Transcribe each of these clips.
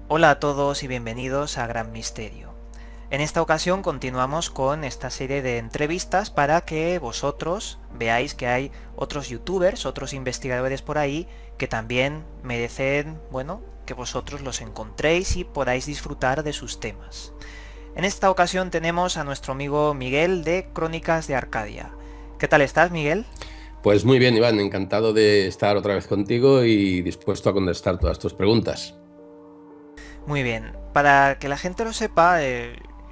Hola a todos y bienvenidos a Gran Misterio. En esta ocasión continuamos con esta serie de entrevistas para que vosotros veáis que hay otros youtubers, otros investigadores por ahí que también merecen, bueno, que vosotros los encontréis y podáis disfrutar de sus temas. En esta ocasión tenemos a nuestro amigo Miguel de Crónicas de Arcadia. ¿Qué tal estás, Miguel? Pues muy bien, Iván, encantado de estar otra vez contigo y dispuesto a contestar todas tus preguntas. Muy bien, para que la gente lo sepa,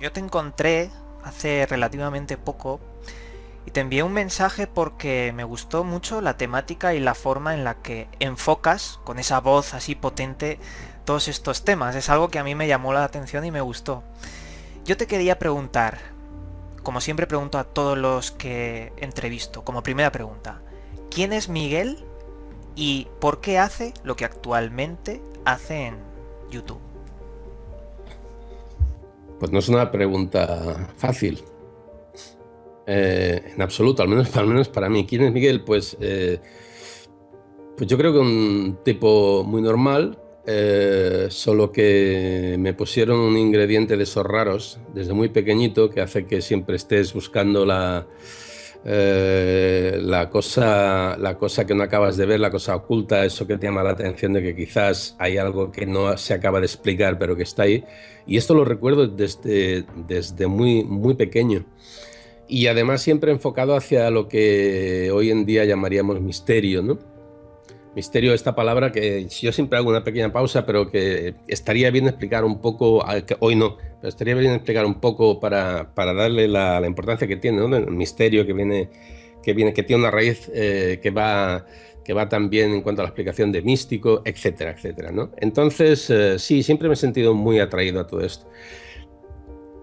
yo te encontré hace relativamente poco y te envié un mensaje porque me gustó mucho la temática y la forma en la que enfocas con esa voz así potente todos estos temas. Es algo que a mí me llamó la atención y me gustó. Yo te quería preguntar, como siempre pregunto a todos los que entrevisto, como primera pregunta, ¿quién es Miguel y por qué hace lo que actualmente hace en YouTube? Pues no es una pregunta fácil, en absoluto, al menos para mí. ¿Quién es Miguel? Pues yo creo que un tipo muy normal, solo que me pusieron un ingrediente de esos raros desde muy pequeñito que hace que siempre estés buscando la cosa que no acabas de ver, la cosa oculta, eso que te llama la atención de que quizás hay algo que no se acaba de explicar, pero que está ahí. Y esto lo recuerdo desde muy, muy pequeño. Y además siempre enfocado hacia lo que hoy en día llamaríamos misterio, ¿no? Misterio, esta palabra que yo siempre hago una pequeña pausa, pero que estaría bien explicar un poco, que hoy no, pero estaría bien explicar un poco para darle la importancia que tiene, ¿no? El misterio que tiene una raíz que va también en cuanto a la explicación de místico, etcétera, etcétera, ¿no? Entonces, sí, siempre me he sentido muy atraído a todo esto.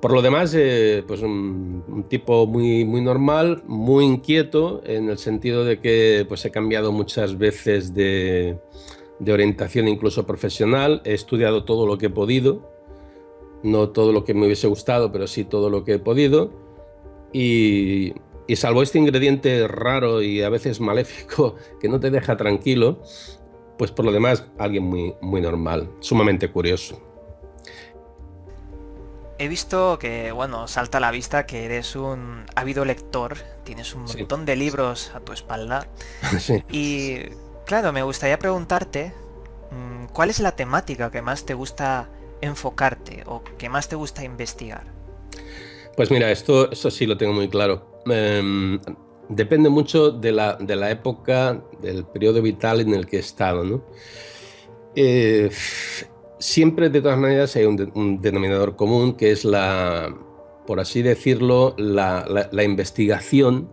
Por lo demás, pues un tipo muy, muy normal, muy inquieto, en el sentido de que pues, he cambiado muchas veces de orientación, incluso profesional. He estudiado todo lo que he podido, no todo lo que me hubiese gustado, pero sí todo lo que he podido. Y salvo este ingrediente raro y a veces maléfico que no te deja tranquilo, pues por lo demás, alguien muy, muy normal, sumamente curioso. He visto que, bueno, salta a la vista que eres un ávido lector, tienes un Sí, montón de libros a tu espalda sí. y, claro, me gustaría preguntarte cuál es la temática que más te gusta enfocarte o que más te gusta investigar. Pues mira, esto sí lo tengo muy claro. Depende mucho de la época, del periodo vital en el que he estado, ¿no? Eh, Siempre, de todas maneras, hay un denominador común que es por así decirlo, la investigación,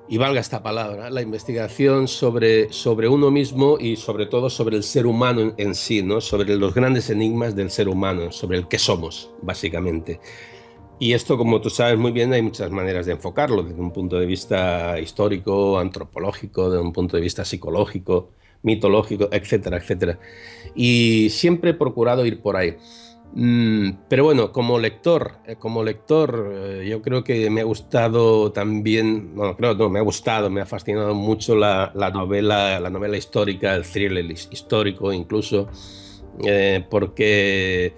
y valga esta palabra, la investigación sobre uno mismo y sobre todo sobre el ser humano en sí, ¿no? Sobre los grandes enigmas del ser humano, sobre el que somos, básicamente. Y esto, como tú sabes muy bien, hay muchas maneras de enfocarlo, desde un punto de vista histórico, antropológico, desde un punto de vista psicológico, mitológico, etcétera, etcétera. Y siempre he procurado ir por ahí. Pero bueno, como lector, yo creo que me ha gustado también, no, creo, no, me ha gustado, me ha fascinado mucho la novela histórica, el thriller histórico incluso, porque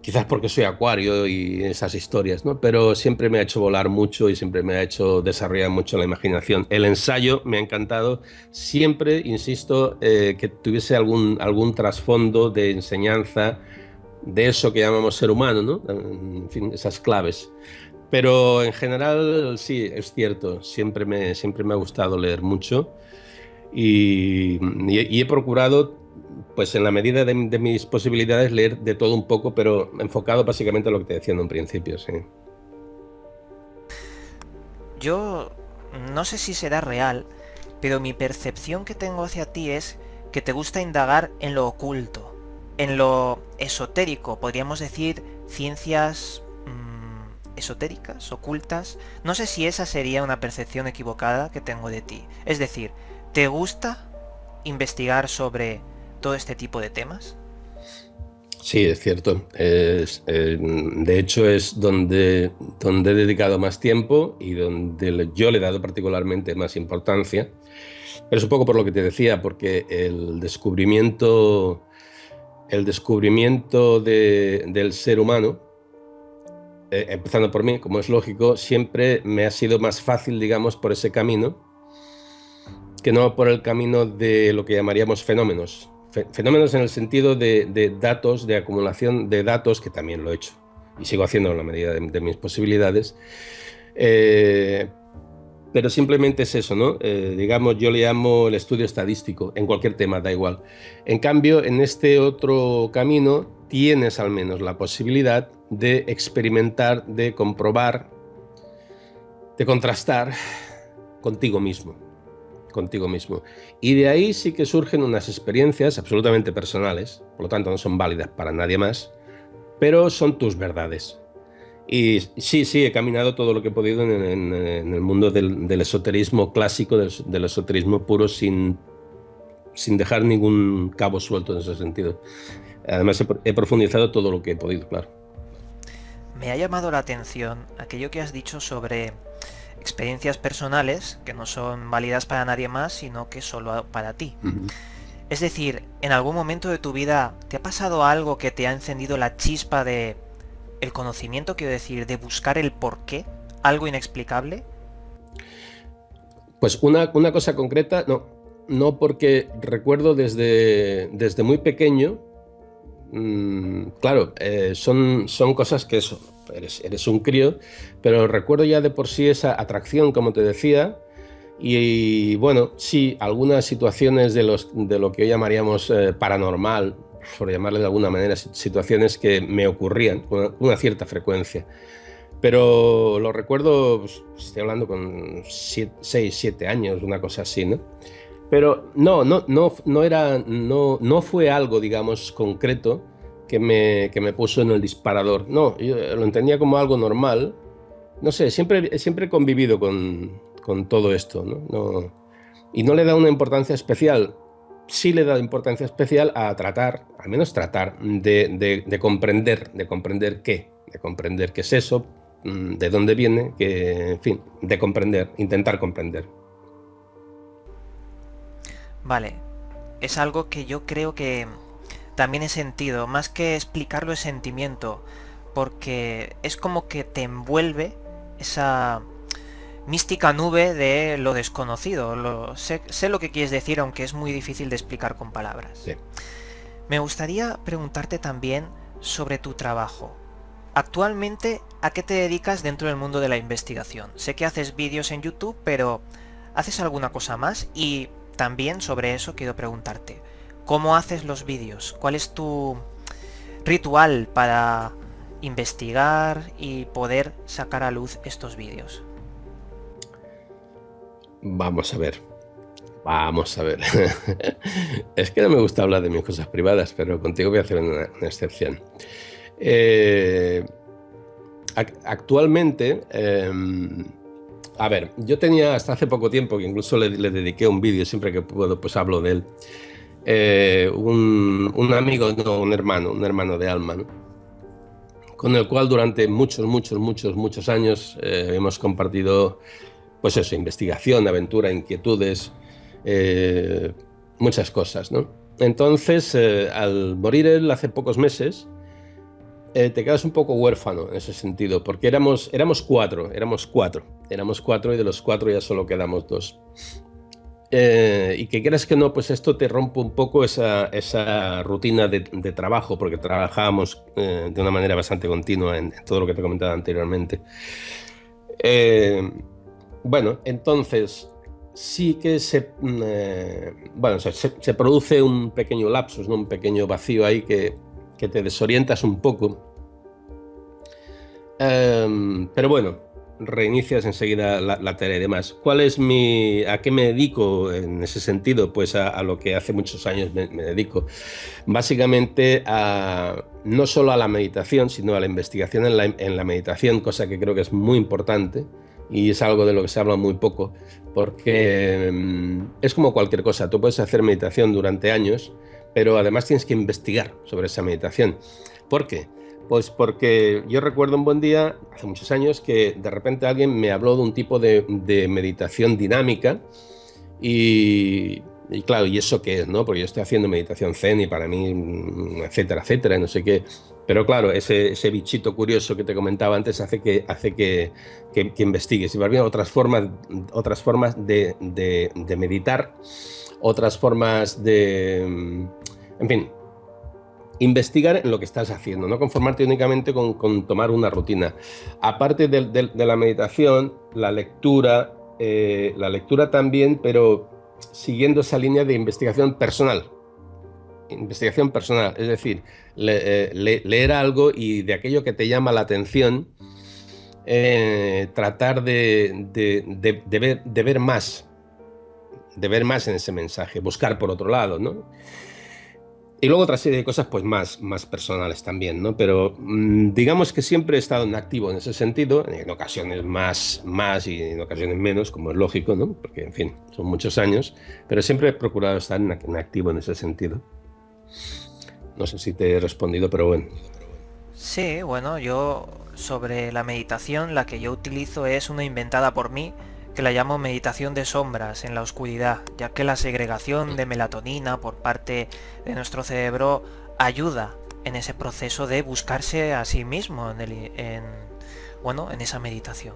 quizás porque soy acuario y esas historias, ¿no? Pero siempre me ha hecho volar mucho y siempre me ha hecho desarrollar mucho la imaginación. El ensayo me ha encantado, siempre, insisto, que tuviese algún trasfondo de enseñanza de eso que llamamos ser humano, ¿no? En fin, esas claves. Pero en general, sí, es cierto, siempre me ha gustado leer mucho y he procurado, pues en la medida de mis posibilidades, leer de todo un poco, pero enfocado básicamente a lo que te decía en un principio, sí. Yo no sé si será real, pero mi percepción que tengo hacia ti es que te gusta indagar en lo oculto, en lo esotérico, podríamos decir ciencias esotéricas, ocultas. No sé si esa sería una percepción equivocada que tengo de ti. Es decir, ¿te gusta investigar sobre todo este tipo de temas? Sí, es cierto. De hecho, es donde he dedicado más tiempo y donde yo le he dado particularmente más importancia. Pero es un poco por lo que te decía, porque el descubrimiento el descubrimiento del ser humano, empezando por mí, como es lógico, siempre me ha sido más fácil, digamos, por ese camino, que no por el camino de lo que llamaríamos fenómenos. Fenómenos en el sentido de datos, de acumulación de datos, que también lo he hecho y sigo haciendo en la medida de mis posibilidades. Eh, pero simplemente es eso, ¿no? Digamos, yo le llamo el estudio estadístico, en cualquier tema, da igual. En cambio, en este otro camino tienes al menos la posibilidad de experimentar, de comprobar, de contrastar contigo mismo. Contigo mismo. Y de ahí sí que surgen unas experiencias absolutamente personales, por lo tanto no son válidas para nadie más, pero son tus verdades. Y sí, sí, he caminado todo lo que he podido en el mundo del esoterismo clásico, del esoterismo puro, sin dejar ningún cabo suelto en ese sentido. Además, he profundizado todo lo que he podido, claro. Me ha llamado la atención aquello que has dicho sobre experiencias personales que no son válidas para nadie más, sino que solo para ti. Uh-huh. Es decir, ¿en algún momento de tu vida te ha pasado algo que te ha encendido la chispa de el conocimiento, quiero decir, de buscar el porqué? ¿Algo inexplicable? Pues una cosa concreta, no, porque recuerdo desde muy pequeño, claro, son cosas que eso, eres un crío, pero recuerdo ya de por sí esa atracción, como te decía, y bueno, sí, algunas situaciones de lo que hoy llamaríamos paranormal, por llamarle de alguna manera, situaciones que me ocurrían con una cierta frecuencia. Pero lo recuerdo, pues, estoy hablando con 6, 7 años, una cosa así, ¿no? Pero no fue algo, digamos, concreto que me puso en el disparador. No, yo lo entendía como algo normal. No sé, siempre he convivido con todo esto, ¿no? Y no le da una importancia especial. Sí le da importancia especial a tratar, al menos tratar, de comprender, de comprender qué es eso, de dónde viene, en fin, de comprender, intentar comprender. Vale, es algo que yo creo que también he sentido, más que explicarlo es sentimiento, porque es como que te envuelve esa mística nube de lo desconocido. Sé lo que quieres decir, aunque es muy difícil de explicar con palabras. Sí. Me gustaría preguntarte también sobre tu trabajo. Actualmente, ¿a qué te dedicas dentro del mundo de la investigación? Sé que haces vídeos en YouTube, pero ¿haces alguna cosa más? Y también sobre eso quiero preguntarte, ¿cómo haces los vídeos? ¿Cuál es tu ritual para investigar y poder sacar a luz estos vídeos? Vamos a ver. Vamos a ver. Es que no me gusta hablar de mis cosas privadas, pero contigo voy a hacer una excepción. Actualmente, a ver, yo tenía hasta hace poco tiempo, que incluso le dediqué un vídeo, siempre que puedo, pues hablo de él. Un amigo, no, un hermano de alma, ¿no? Con el cual durante muchos años hemos compartido, pues eso, investigación, aventura, inquietudes, muchas cosas, ¿no? Entonces, al morir él hace pocos meses, te quedas un poco huérfano en ese sentido, porque éramos cuatro y de los cuatro ya solo quedamos dos. Y que quieras que no, pues esto te rompe un poco esa rutina de trabajo, porque trabajábamos de una manera bastante continua en todo lo que te comentaba anteriormente. Bueno, entonces sí que se produce un pequeño lapsus, ¿no? Un pequeño vacío ahí que te desorientas un poco. Pero bueno, reinicias enseguida la tarea y demás. ¿A qué me dedico en ese sentido? Pues a lo que hace muchos años me dedico. Básicamente no solo a la meditación, sino a la investigación en la meditación, cosa que creo que es muy importante y es algo de lo que se habla muy poco, porque es como cualquier cosa. Tú puedes hacer meditación durante años, pero además tienes que investigar sobre esa meditación. ¿Por qué? Pues porque yo recuerdo un buen día, hace muchos años, que de repente alguien me habló de un tipo de meditación dinámica y Y claro, ¿y eso qué es, no? Porque yo estoy haciendo meditación zen y para mí, etcétera, etcétera, no sé qué. Pero claro, ese bichito curioso que te comentaba antes hace que investigues. Y para mí otras formas de meditar, otras formas en fin, investigar en lo que estás haciendo, no conformarte únicamente con tomar una rutina. Aparte de la meditación, la lectura también, pero siguiendo esa línea de investigación personal. Investigación personal, es decir, leer algo y de aquello que te llama la atención, tratar de ver más en ese mensaje, buscar por otro lado, ¿no? Y luego otra serie de cosas pues más personales también, ¿no? Pero digamos que siempre he estado en activo en ese sentido, en ocasiones más y en ocasiones menos, como es lógico, ¿no? Porque, en fin, son muchos años, pero siempre he procurado estar en activo en ese sentido. No sé si te he respondido, pero bueno. Sí, bueno, yo sobre la meditación, la que yo utilizo es una inventada por mí, que la llamo meditación de sombras en la oscuridad, ya que la segregación de melatonina por parte de nuestro cerebro ayuda en ese proceso de buscarse a sí mismo bueno, en esa meditación.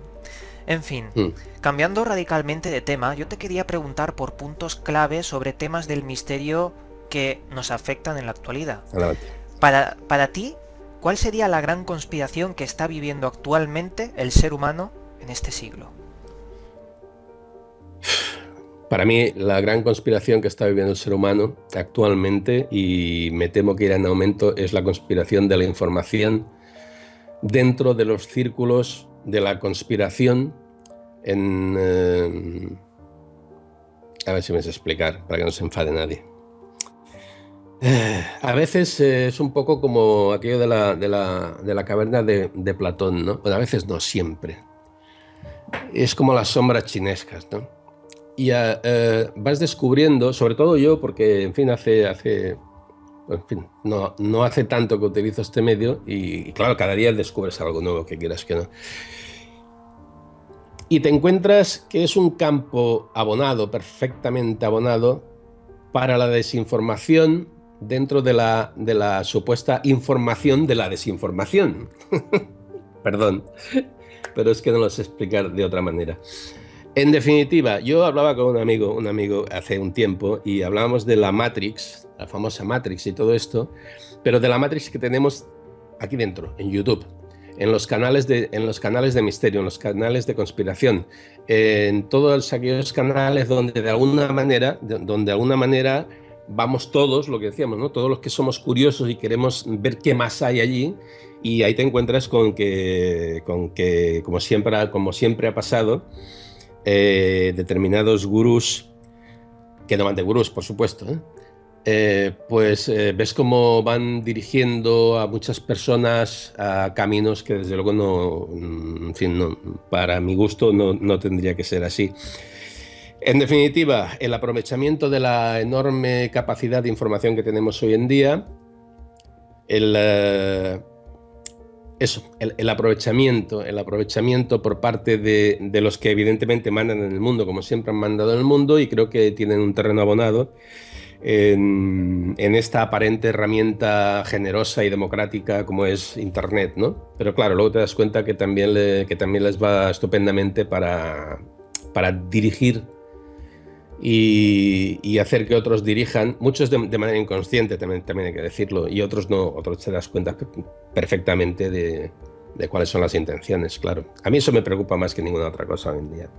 En fin, Mm, cambiando radicalmente de tema, yo te quería preguntar por puntos clave sobre temas del misterio que nos afectan en la actualidad. adelante. Para ti, ¿cuál sería la gran conspiración que está viviendo actualmente el ser humano en este siglo? Para mí, la gran conspiración que está viviendo el ser humano actualmente, y me temo que irá en aumento, es la conspiración de la información dentro de los círculos de la conspiración a ver si me sé explicar, para que no se enfade nadie. A veces es un poco como aquello de la caverna de Platón, ¿no? Bueno, a veces no, siempre. Es como las sombras chinescas, ¿no? Y vas descubriendo, sobre todo yo, porque, en fin, en fin, no hace tanto que utilizo este medio y, claro, cada día descubres algo nuevo, que quieras que no. Y te encuentras que es un campo abonado, perfectamente abonado, para la desinformación dentro de la supuesta información de la desinformación. Perdón, pero es que no lo sé explicar de otra manera. En definitiva, yo hablaba con un amigo hace un tiempo y hablábamos de la Matrix, la famosa Matrix y todo esto, pero de la Matrix que tenemos aquí dentro, en YouTube, en los canales de misterio, en los canales de conspiración, en todos aquellos canales donde de alguna manera vamos todos, lo que decíamos, ¿no? Todos los que somos curiosos y queremos ver qué más hay allí, y ahí te encuentras con que como siempre ha pasado, determinados gurús, que no van de gurús, por supuesto, pues ves cómo van dirigiendo a muchas personas a caminos que desde luego no, en fin, no, para mi gusto no tendría que ser así. En definitiva, el aprovechamiento de la enorme capacidad de información que tenemos hoy en día, el, el aprovechamiento por parte de los que evidentemente mandan en el mundo, como siempre han mandado en el mundo, y creo que tienen un terreno abonado en esta aparente herramienta generosa y democrática como es Internet, ¿no? Pero claro, luego te das cuenta que también les va estupendamente para dirigir y hacer que otros dirijan, muchos de manera inconsciente, también hay que decirlo, y otros no, otros te das cuenta perfectamente de cuáles son las intenciones, claro. A mí eso me preocupa más que ninguna otra cosa hoy en día.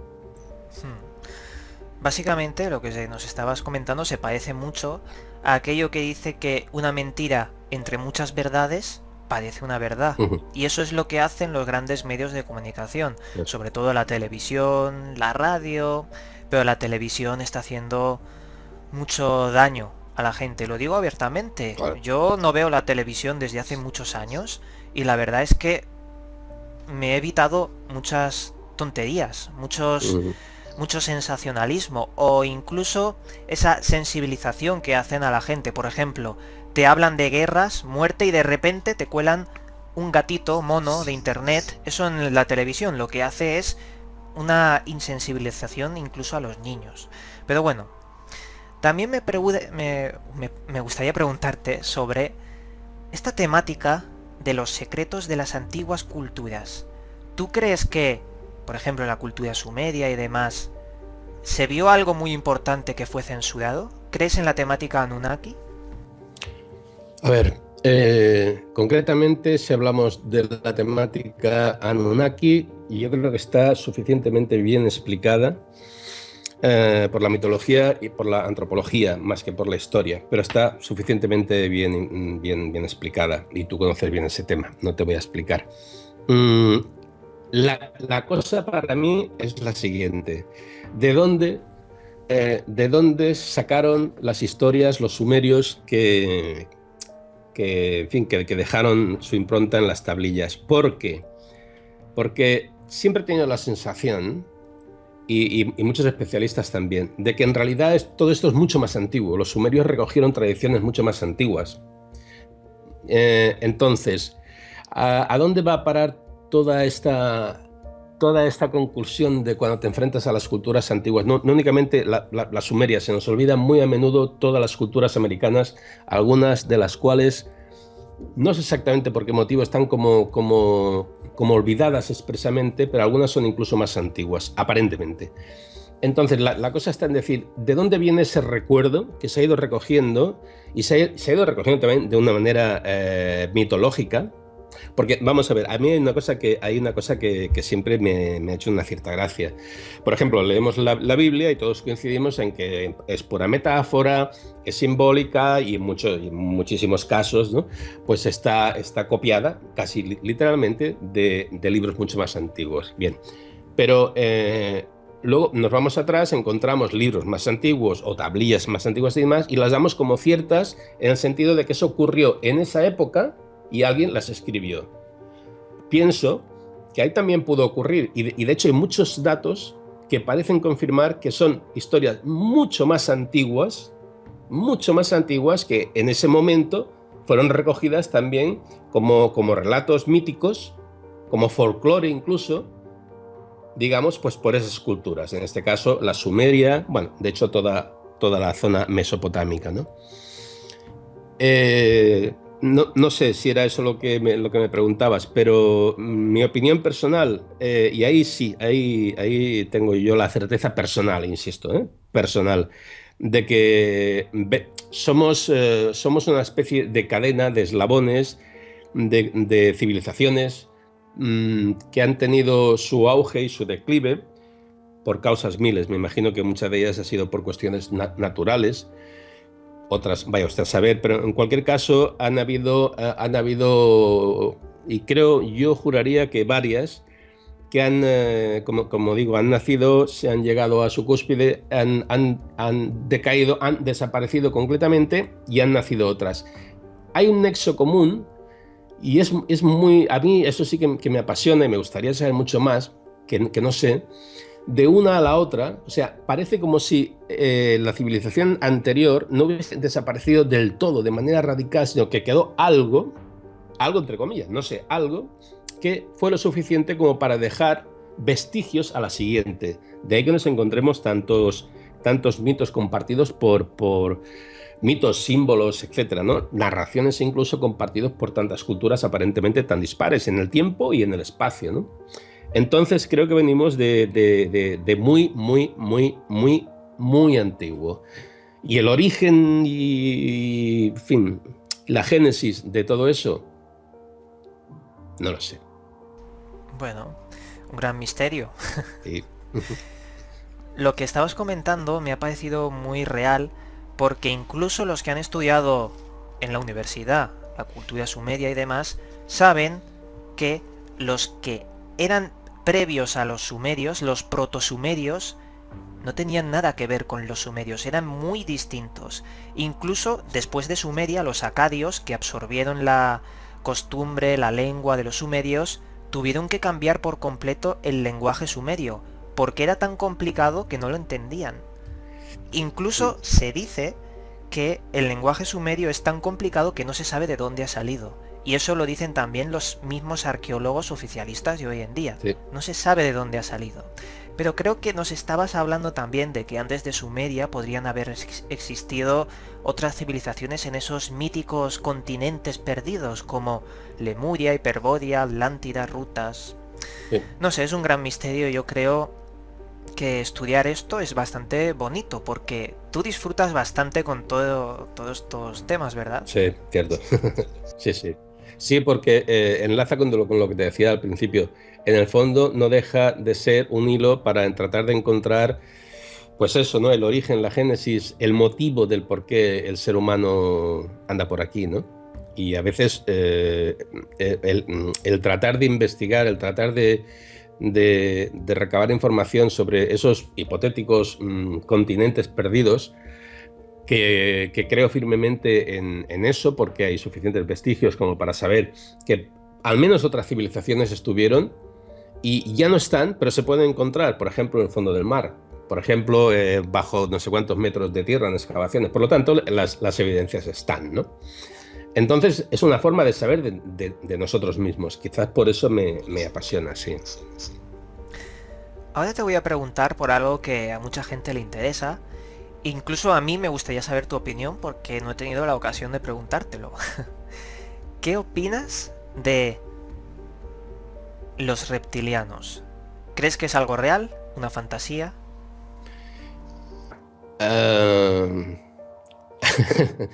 Básicamente lo que nos estabas comentando se parece mucho a aquello que dice que una mentira entre muchas verdades parece una verdad. Ujú. Y eso es lo que hacen los grandes medios de comunicación, Eso. sobre todo la televisión, la radio, pero la televisión está haciendo mucho daño a la gente. Lo digo abiertamente. Claro. Yo no veo la televisión desde hace muchos años y la verdad es que me he evitado muchas tonterías, Ujú. mucho sensacionalismo o incluso esa sensibilización que hacen a la gente. Por ejemplo, te hablan de guerras, muerte y de repente te cuelan un gatito mono de internet. Eso en la televisión lo que hace es una insensibilización incluso a los niños. Pero bueno, También me gustaría preguntarte sobre esta temática de los secretos de las antiguas culturas. ¿Tú crees que, por ejemplo, en la cultura sumeria y demás, se vio algo muy importante que fue censurado? ¿Crees en la temática Anunnaki? A ver, concretamente, si hablamos de la temática Anunnaki, yo creo que está suficientemente bien explicada por la mitología y por la antropología, más que por la historia, pero está suficientemente bien explicada y tú conoces bien ese tema, no te voy a explicar. Mm, la cosa para mí es la siguiente. ¿De dónde, de dónde sacaron las historias los sumerios en fin, que dejaron su impronta en las tablillas? ¿Por qué? Porque siempre he tenido la sensación, y muchos especialistas también, de que en realidad todo esto es mucho más antiguo. Los sumerios recogieron tradiciones mucho más antiguas. Entonces, ¿a dónde va a parar toda esta conclusión de cuando te enfrentas a las culturas antiguas? No únicamente la sumeria, se nos olvida muy a menudo todas las culturas americanas, algunas de las cuales no sé exactamente por qué motivo están como olvidadas expresamente, pero algunas son incluso más antiguas, aparentemente. Entonces, la cosa está en decir, ¿de dónde viene ese recuerdo que se ha ido recogiendo? Y se ha ido recogiendo también de una manera mitológica. Porque, vamos a ver, a mí hay una cosa que siempre me ha hecho una cierta gracia. Por ejemplo, leemos la Biblia y todos coincidimos en que es pura metáfora, es simbólica y en muchísimos casos, ¿no? Pues está copiada casi literalmente de libros mucho más antiguos. Bien, pero luego nos vamos atrás, encontramos libros más antiguos o tablillas más antiguas y demás, y las damos como ciertas en el sentido de que eso ocurrió en esa época y alguien las escribió. Pienso que ahí también pudo ocurrir, y de hecho hay muchos datos que parecen confirmar que son historias mucho más antiguas que en ese momento fueron recogidas también como relatos míticos, como folclore incluso, digamos, pues por esas culturas. En este caso, la Sumeria, bueno, de hecho toda la zona mesopotámica, ¿no? No sé si era eso lo que me preguntabas, pero mi opinión personal, y ahí sí, ahí tengo yo la certeza personal, insisto, personal, de que somos una especie de cadena de eslabones, de civilizaciones que han tenido su auge y su declive por causas miles. Me imagino que muchas de ellas ha sido por cuestiones naturales. Otras, vaya usted a saber, pero en cualquier caso han habido, y yo juraría que varias, que como digo, han nacido, se han llegado a su cúspide, han decaído, han desaparecido completamente y han nacido otras. Hay un nexo común y es muy, a mí eso sí que me apasiona y me gustaría saber mucho más, que no sé, de una a la otra. O sea, parece como si la civilización anterior no hubiese desaparecido del todo, de manera radical, sino que quedó algo entre comillas, no sé, algo que fue lo suficiente como para dejar vestigios a la siguiente. De ahí que nos encontremos tantos mitos compartidos por mitos, símbolos, etcétera, ¿no? Narraciones incluso compartidos por tantas culturas aparentemente tan dispares en el tiempo y en el espacio, ¿no? Entonces creo que venimos de muy antiguo. Y el origen y, en fin, la génesis de todo eso, no lo sé. Bueno, un gran misterio. Sí. Lo que estabas comentando me ha parecido muy real, porque incluso los que han estudiado en la universidad la cultura sumeria y demás, saben que los que eran previos a los sumerios, los protosumerios, no tenían nada que ver con los sumerios, eran muy distintos. Incluso después de Sumeria, los acadios, que absorbieron la costumbre, la lengua de los sumerios, tuvieron que cambiar por completo el lenguaje sumerio, porque era tan complicado que no lo entendían. Incluso se dice que el lenguaje sumerio es tan complicado que no se sabe de dónde ha salido. Y eso lo dicen también los mismos arqueólogos oficialistas de hoy en día. Sí. No se sabe de dónde ha salido. Pero creo que nos estabas hablando también de que antes de Sumeria podrían haber existido otras civilizaciones en esos míticos continentes perdidos como Lemuria, Hiperbodia, Atlántida, Rutas. Sí. No sé, es un gran misterio. Yo creo que estudiar esto es bastante bonito porque tú disfrutas bastante con todos estos temas, ¿verdad? Sí, cierto. Sí, sí. Sí, porque enlaza con lo que te decía al principio. En el fondo no deja de ser un hilo para tratar de encontrar, pues eso, ¿no? El origen, la génesis, el motivo del por qué el ser humano anda por aquí, ¿no? Y a veces el tratar de investigar, el tratar de recabar información sobre esos hipotéticos continentes perdidos, que creo firmemente en eso, porque hay suficientes vestigios como para saber que al menos otras civilizaciones estuvieron y ya no están, pero se pueden encontrar, por ejemplo, en el fondo del mar, por ejemplo, bajo no sé cuántos metros de tierra en excavaciones. Por lo tanto, las evidencias están, ¿no? Entonces, es una forma de saber de nosotros mismos. Quizás por eso me apasiona, sí. Ahora te voy a preguntar por algo que a mucha gente le interesa. Incluso a mí me gustaría saber tu opinión porque no he tenido la ocasión de preguntártelo. ¿Qué opinas de los reptilianos? ¿Crees que es algo real? ¿Una fantasía? Uh,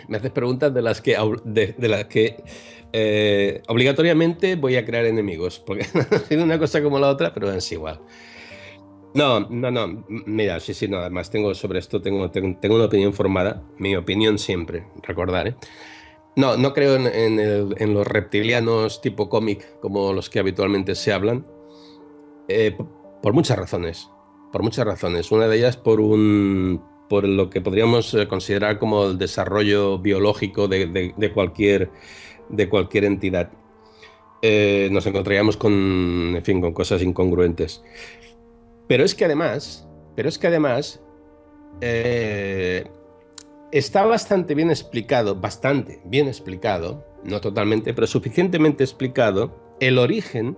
me haces preguntas de las que obligatoriamente voy a crear enemigos, porque ha sido una cosa como la otra, pero es igual. No, no, no. Mira, sí, sí, no. Además, tengo sobre esto, tengo una opinión formada. Mi opinión siempre, recordar, ¿eh? No, no creo en los reptilianos tipo cómic, como los que habitualmente se hablan, eh, p- por muchas razones. Por muchas razones. Una de ellas por lo que podríamos considerar como el desarrollo biológico de cualquier entidad. Nos encontraríamos con, en fin, con cosas incongruentes. Pero es que además, pero es que además, eh, está bastante bien explicado, no totalmente, pero suficientemente explicado, el origen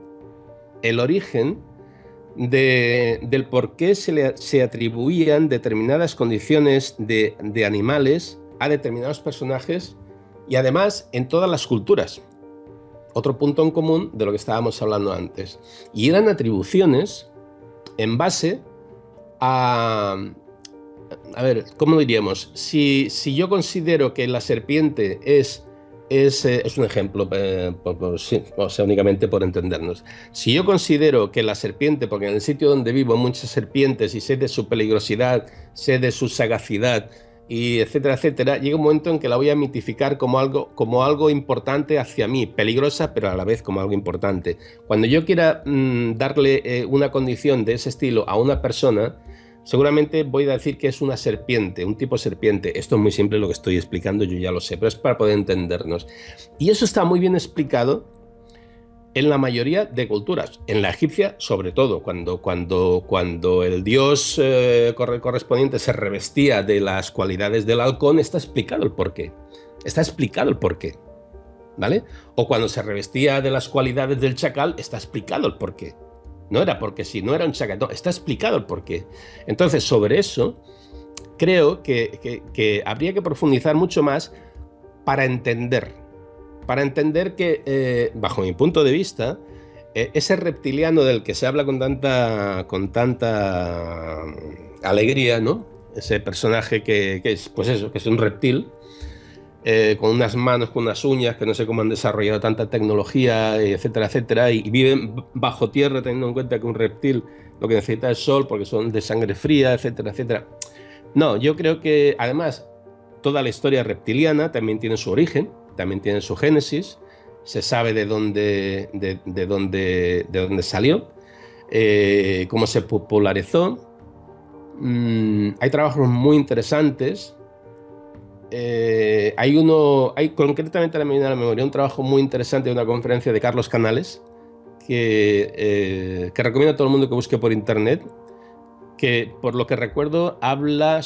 del por qué se atribuían determinadas condiciones de animales a determinados personajes y además en todas las culturas. Otro punto en común de lo que estábamos hablando antes. Y eran atribuciones en base a, a ver, ¿cómo diríamos? Si yo considero que la serpiente es un ejemplo, sí, o sea, únicamente por entendernos. Si yo considero que la serpiente, porque en el sitio donde vivo hay muchas serpientes y sé de su peligrosidad, sé de su sagacidad, y etcétera, etcétera, llega un momento en que la voy a mitificar como algo importante hacia mí, peligrosa, pero a la vez como algo importante. Cuando yo quiera darle una condición de ese estilo a una persona, seguramente voy a decir que es una serpiente, un tipo serpiente. Esto es muy simple lo que estoy explicando, yo ya lo sé, pero es para poder entendernos. Y eso está muy bien explicado en la mayoría de culturas. En la egipcia, sobre todo, cuando el dios correspondiente se revestía de las cualidades del halcón, está explicado el porqué. Está explicado el porqué, ¿vale? O cuando se revestía de las cualidades del chacal, está explicado el porqué. No era porque sí, no era un chacal, no, está explicado el porqué. Entonces, sobre eso, creo que habría que profundizar mucho más para entender, que, bajo mi punto de vista, ese reptiliano del que se habla con tanta alegría, ¿no? Ese personaje que es, pues eso, que es un reptil, con unas manos, con unas uñas, que no sé cómo han desarrollado tanta tecnología, etcétera, etcétera, y viven bajo tierra teniendo en cuenta que un reptil lo que necesita es sol porque son de sangre fría, etcétera, etcétera. No, yo creo que además toda la historia reptiliana también tiene su origen, también tiene su génesis, se sabe de dónde salió, cómo se popularizó. Hay trabajos muy interesantes. Hay concretamente a la memoria un trabajo muy interesante de una conferencia de Carlos Canales que recomiendo a todo el mundo que busque por internet, que por lo que recuerdo habla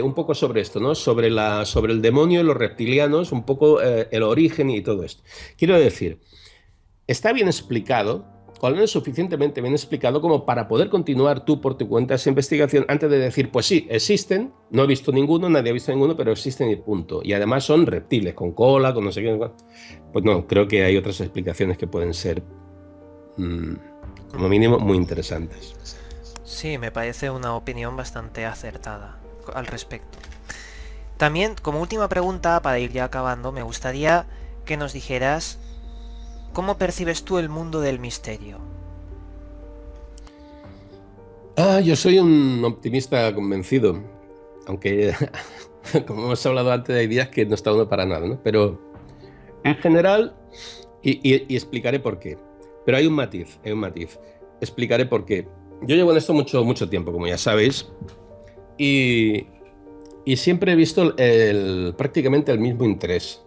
un poco sobre esto, ¿no? Sobre el demonio y los reptilianos, un poco el origen y todo esto. Quiero decir, está bien explicado o al menos suficientemente bien explicado como para poder continuar tú por tu cuenta esa investigación antes de decir, pues sí, existen, no he visto ninguno, nadie ha visto ninguno, pero existen y punto. Y además son reptiles, con cola, con no sé qué. Pues no, creo que hay otras explicaciones que pueden ser, como mínimo, muy interesantes. Sí, me parece una opinión bastante acertada al respecto. También, como última pregunta, para ir ya acabando, me gustaría que nos dijeras cómo percibes tú el mundo del misterio. Yo soy un optimista convencido, aunque, como hemos hablado antes, hay días que no está uno para nada, ¿no? Pero en general, y explicaré por qué. Pero hay un matiz, hay un matiz. Explicaré por qué. Yo llevo en esto mucho tiempo, como ya sabéis, y, y siempre he visto prácticamente el mismo interés.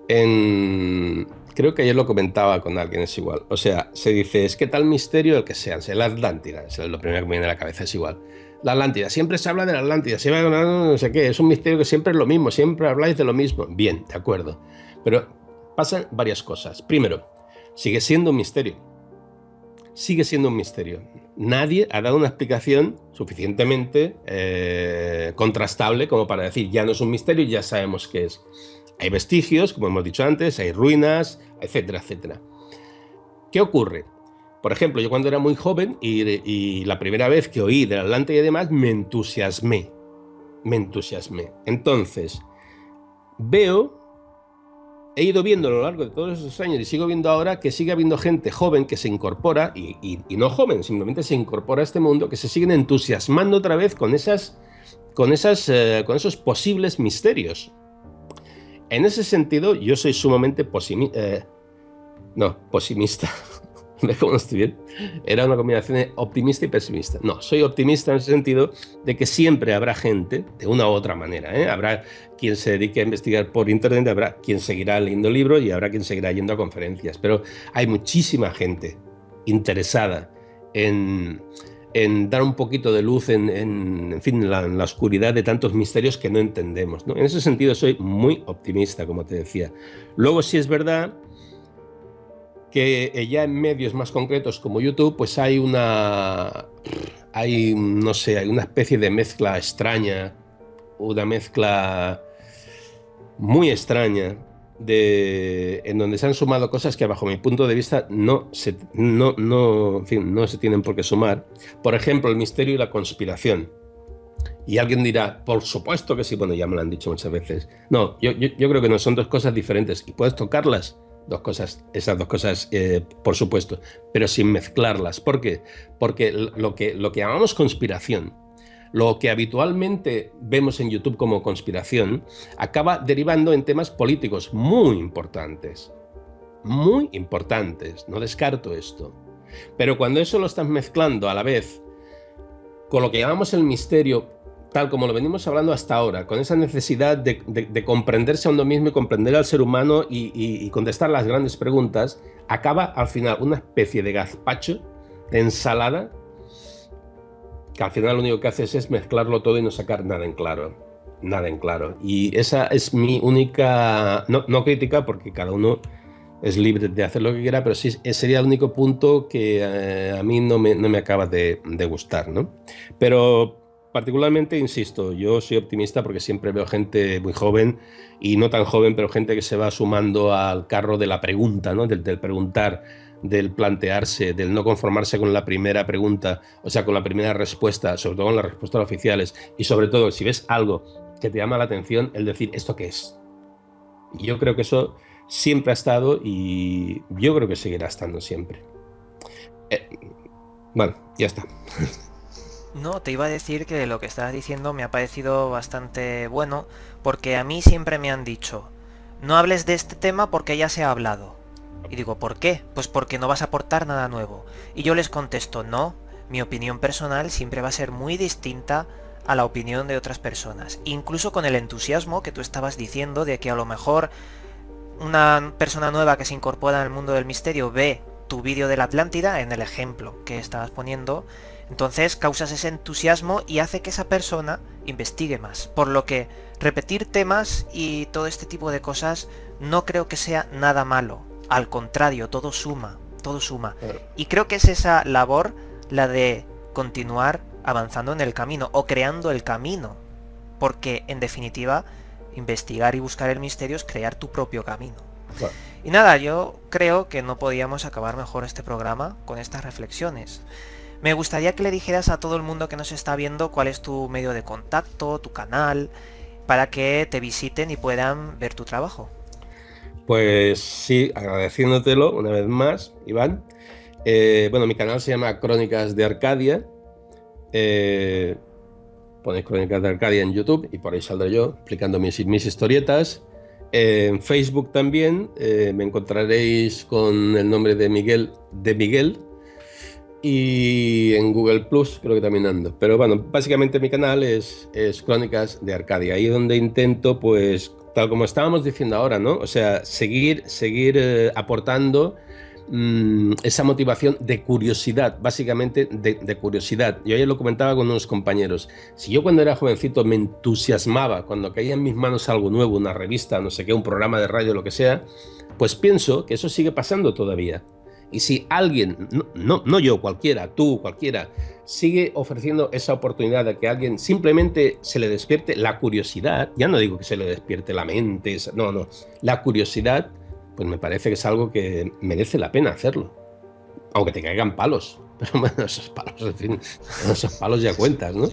Creo que ayer lo comentaba con alguien, es igual. O sea, se dice, es que tal misterio, el que sea, la Atlántida, es lo primero que me viene a la cabeza, es igual. La Atlántida, siempre se habla de la Atlántida, siempre no sé qué, es un misterio que siempre es lo mismo, siempre habláis de lo mismo. Bien, de acuerdo. Pero pasan varias cosas. Primero, sigue siendo un misterio. Sigue siendo un misterio. Nadie ha dado una explicación suficientemente contrastable como para decir, ya no es un misterio, ya sabemos qué es. Hay vestigios, como hemos dicho antes, hay ruinas, etcétera, etcétera. ¿Qué ocurre? Por ejemplo, yo cuando era muy joven y la primera vez que oí del Atlántida y demás, me entusiasmé. Me entusiasmé. Entonces, he ido viendo a lo largo de todos esos años y sigo viendo ahora que sigue habiendo gente joven que se incorpora, y no joven, simplemente se incorpora a este mundo, que se siguen entusiasmando otra vez con esos posibles misterios. En ese sentido, yo soy sumamente posimista. ¿Ves cómo no estoy bien? Era una combinación de optimista y pesimista. No, soy optimista en ese sentido de que siempre habrá gente, de una u otra manera, ¿eh? Habrá quien se dedique a investigar por internet, habrá quien seguirá leyendo libros y habrá quien seguirá yendo a conferencias. Pero hay muchísima gente interesada en dar un poquito de luz en fin, en la oscuridad de tantos misterios que no entendemos, ¿no? En ese sentido soy muy optimista, como te decía. Luego sí es verdad que ya en medios más concretos como YouTube, pues hay una especie de mezcla extraña, una mezcla muy extraña en donde se han sumado cosas que bajo mi punto de vista no se tienen por qué sumar. Por ejemplo, el misterio y la conspiración. Y alguien dirá, por supuesto que sí, bueno, ya me lo han dicho muchas veces. No, yo creo que no, son dos cosas diferentes y puedes tocarlas, esas dos cosas, por supuesto, pero sin mezclarlas. ¿Por qué? Porque lo que llamamos conspiración, lo que habitualmente vemos en YouTube como conspiración, acaba derivando en temas políticos muy importantes. Muy importantes, no descarto esto. Pero cuando eso lo estás mezclando a la vez con lo que llamamos el misterio, tal como lo venimos hablando hasta ahora, con esa necesidad de comprenderse a uno mismo y comprender al ser humano y contestar las grandes preguntas, acaba al final una especie de gazpacho, de ensalada, que al final lo único que haces es mezclarlo todo y no sacar nada en claro. Nada en claro. Y esa es mi única, no crítica, porque cada uno es libre de hacer lo que quiera, pero sí sería el único punto que a mí no me acaba de gustar, ¿no? Pero particularmente, insisto, yo soy optimista porque siempre veo gente muy joven y no tan joven, pero gente que se va sumando al carro de la pregunta, ¿no? Del preguntar, del plantearse, del no conformarse con la primera pregunta, o sea, con la primera respuesta, sobre todo con las respuestas oficiales, y sobre todo, si ves algo que te llama la atención, el decir, ¿esto qué es? Y yo creo que eso siempre ha estado y yo creo que seguirá estando siempre. Bueno, ya está. No, te iba a decir que lo que estabas diciendo me ha parecido bastante bueno, porque a mí siempre me han dicho, no hables de este tema porque ya se ha hablado. Y digo, ¿por qué? Pues porque no vas a aportar nada nuevo. Y yo les contesto, no, mi opinión personal siempre va a ser muy distinta a la opinión de otras personas. Incluso con el entusiasmo que tú estabas diciendo de que a lo mejor una persona nueva que se incorpora al mundo del misterio ve tu vídeo de la Atlántida, en el ejemplo que estabas poniendo, entonces causas ese entusiasmo y hace que esa persona investigue más. Por lo que repetir temas y todo este tipo de cosas no creo que sea nada malo. Al contrario, todo suma. todo suma. Claro. Y creo que es esa labor la de continuar avanzando en el camino o creando el camino, porque en definitiva investigar y buscar el misterio es crear tu propio camino. Bueno, Y nada, yo creo que no podíamos acabar mejor este programa con estas reflexiones. Me gustaría que le dijeras a todo el mundo que nos está viendo cuál es tu medio de contacto, tu canal, para que te visiten y puedan ver tu trabajo. pues sí, agradeciéndotelo una vez más, Iván. Bueno, mi canal se llama Crónicas de Arcadia. Eh, Ponéis Crónicas de Arcadia en YouTube y por ahí saldré yo explicando mis historietas. En Facebook también me encontraréis con el nombre de Miguel de Miguel. Y en Google Plus creo que también ando. Pero bueno, básicamente mi canal es Crónicas de Arcadia. Ahí donde intento, pues, tal como estábamos diciendo ahora, ¿no? O sea, seguir aportando esa motivación de curiosidad, básicamente de curiosidad. Yo ayer lo comentaba con unos compañeros. Si yo cuando era jovencito me entusiasmaba, cuando caía en mis manos algo nuevo, una revista, no sé qué, un programa de radio, lo que sea, pues pienso que eso sigue pasando todavía. Y si alguien, no yo, cualquiera, tú, cualquiera, sigue ofreciendo esa oportunidad de que alguien simplemente se le despierte la curiosidad, ya no digo que se le despierte la mente, no, la curiosidad, pues me parece que es algo que merece la pena hacerlo. Aunque te caigan palos. Pero bueno, esos palos, en fin, esos palos ya cuentas, ¿no?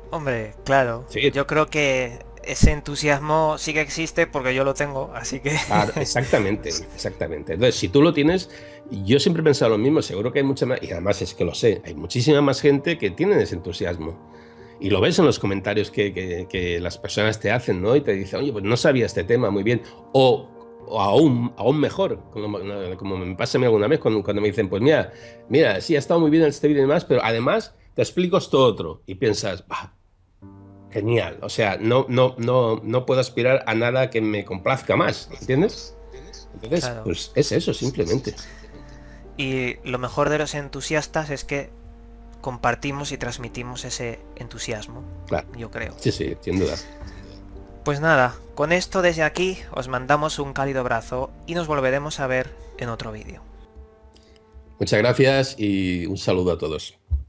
Hombre, claro, Sí, yo creo que ese entusiasmo sí que existe porque yo lo tengo, así que... claro, exactamente, exactamente. Entonces, si tú lo tienes, yo siempre he pensado lo mismo, seguro que hay mucha más, y además es que lo sé, hay muchísima más gente que tiene ese entusiasmo. Y lo ves en los comentarios que las personas te hacen, ¿no? Y te dicen, oye, pues no sabía este tema muy bien. O aún mejor, como me pasa a mí alguna vez cuando me dicen, pues mira, sí, ha estado muy bien este vídeo y demás, pero además te explico esto otro. Y piensas, bah, genial. O sea, no puedo aspirar a nada que me complazca más, ¿entiendes? Entonces, Claro. pues es eso, simplemente. Y lo mejor de los entusiastas es que compartimos y transmitimos ese entusiasmo, Claro. yo creo. Sí, sí, sin duda. Pues nada, con esto desde aquí os mandamos un cálido abrazo y nos volveremos a ver en otro vídeo. Muchas gracias y un saludo a todos.